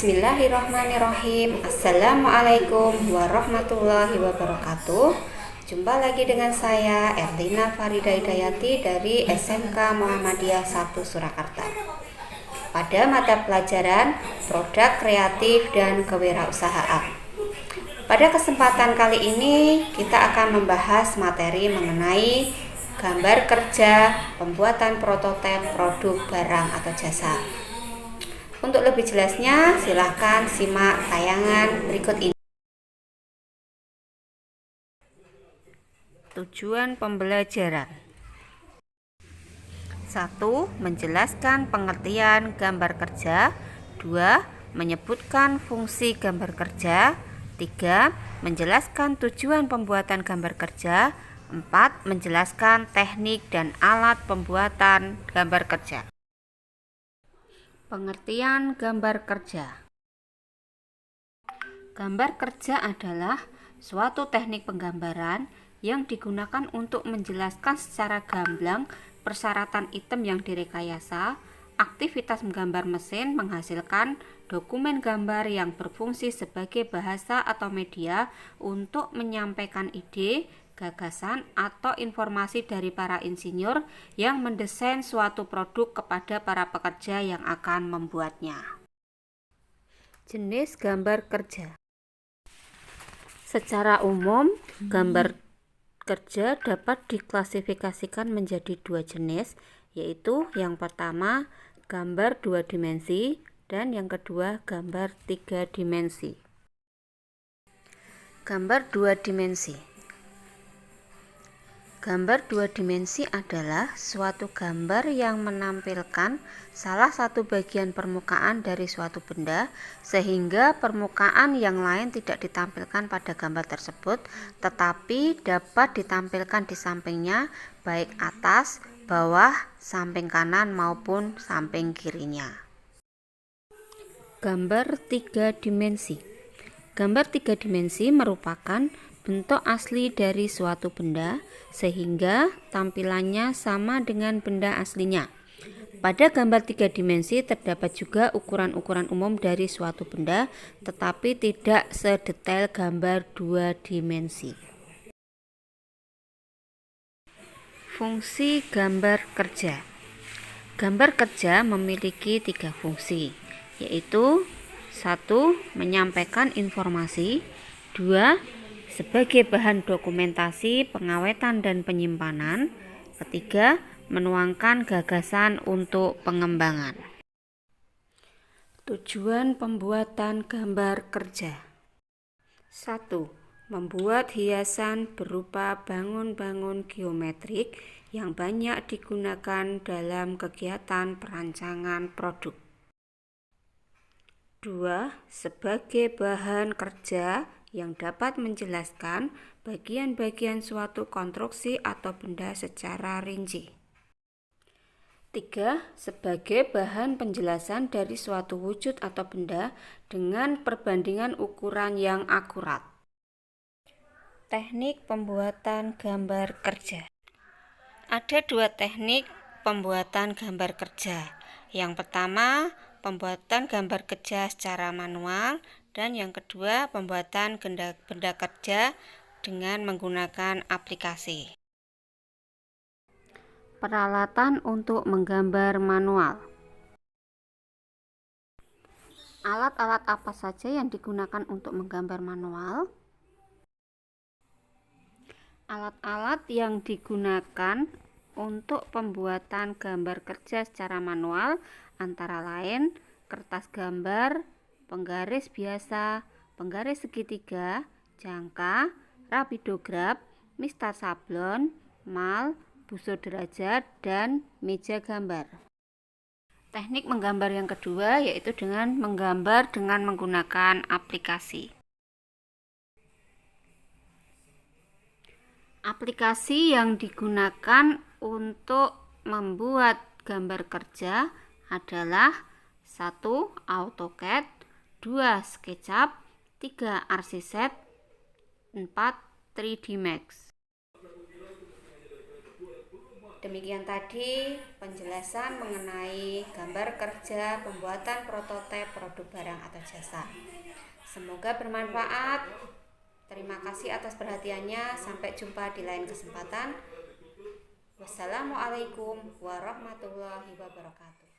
Bismillahirrahmanirrahim. Assalamualaikum warahmatullahi wabarakatuh. Jumpa lagi dengan saya Erlina Farida Hidayati dari SMK Muhammadiyah 1 Surakarta. Pada mata pelajaran Produk Kreatif dan Kewirausahaan. Pada kesempatan kali ini kita akan membahas materi mengenai gambar kerja, pembuatan prototipe produk barang atau jasa. Untuk lebih jelasnya, silahkan simak tayangan berikut ini. Tujuan pembelajaran 1. Menjelaskan pengertian gambar kerja. 2. Menyebutkan fungsi gambar kerja. 3. Menjelaskan tujuan pembuatan gambar kerja. 4. Menjelaskan teknik dan alat pembuatan gambar kerja. Pengertian gambar kerja. Gambar kerja adalah suatu teknik penggambaran yang digunakan untuk menjelaskan secara gamblang persyaratan item yang direkayasa. Aktivitas menggambar mesin menghasilkan dokumen gambar yang berfungsi sebagai bahasa atau media untuk menyampaikan ide, gagasan, atau informasi dari para insinyur yang mendesain suatu produk kepada para pekerja yang akan membuatnya. Jenis gambar kerja. Secara umum, gambar kerja dapat diklasifikasikan menjadi dua jenis, yaitu yang pertama gambar 2 dimensi dan yang kedua gambar 3 dimensi. Gambar 2 dimensi. Gambar 2 dimensi adalah suatu gambar yang menampilkan salah satu bagian permukaan dari suatu benda sehingga permukaan yang lain tidak ditampilkan pada gambar tersebut, tetapi dapat ditampilkan di sampingnya, baik atas, bawah, samping kanan maupun samping kirinya. Gambar 3 dimensi. Gambar 3 dimensi merupakan bentuk asli dari suatu benda sehingga tampilannya sama dengan benda aslinya. Pada gambar 3 dimensi terdapat juga ukuran-ukuran umum dari suatu benda, tetapi tidak sedetail gambar 2 dimensi. Fungsi gambar kerja. Gambar kerja memiliki 3 fungsi, yaitu 1. Menyampaikan informasi. 2. Sebagai bahan dokumentasi, pengawetan, dan penyimpanan. 3. Menuangkan gagasan untuk pengembangan. Tujuan pembuatan gambar kerja. 1. Membuat hiasan berupa bangun-bangun geometrik yang banyak digunakan dalam kegiatan perancangan produk. 2. Sebagai bahan kerja yang dapat menjelaskan bagian-bagian suatu konstruksi atau benda secara rinci. 3. Sebagai bahan penjelasan dari suatu wujud atau benda dengan perbandingan ukuran yang akurat. Teknik pembuatan gambar kerja. Ada 2 teknik pembuatan gambar kerja. Yang pertama, pembuatan gambar kerja secara manual, dan yang kedua, pembuatan benda kerja dengan menggunakan aplikasi. Peralatan untuk menggambar manual. Alat-alat apa saja yang digunakan untuk menggambar manual? Alat-alat yang digunakan untuk pembuatan gambar kerja secara manual antara lain kertas gambar, penggaris biasa, penggaris segitiga, jangka, rapidograf, mistar sablon, mal, busur derajat, dan meja gambar. Teknik menggambar yang kedua yaitu dengan menggambar dengan menggunakan aplikasi. Aplikasi yang digunakan untuk membuat gambar kerja adalah 1. AutoCAD, 2. SketchUp, 3. Archiset, 4. 3D Max. Demikian tadi penjelasan mengenai gambar kerja pembuatan prototipe produk barang atau jasa. Semoga bermanfaat. Terima kasih atas perhatiannya. Sampai jumpa di lain kesempatan. Wassalamualaikum warahmatullahi wabarakatuh.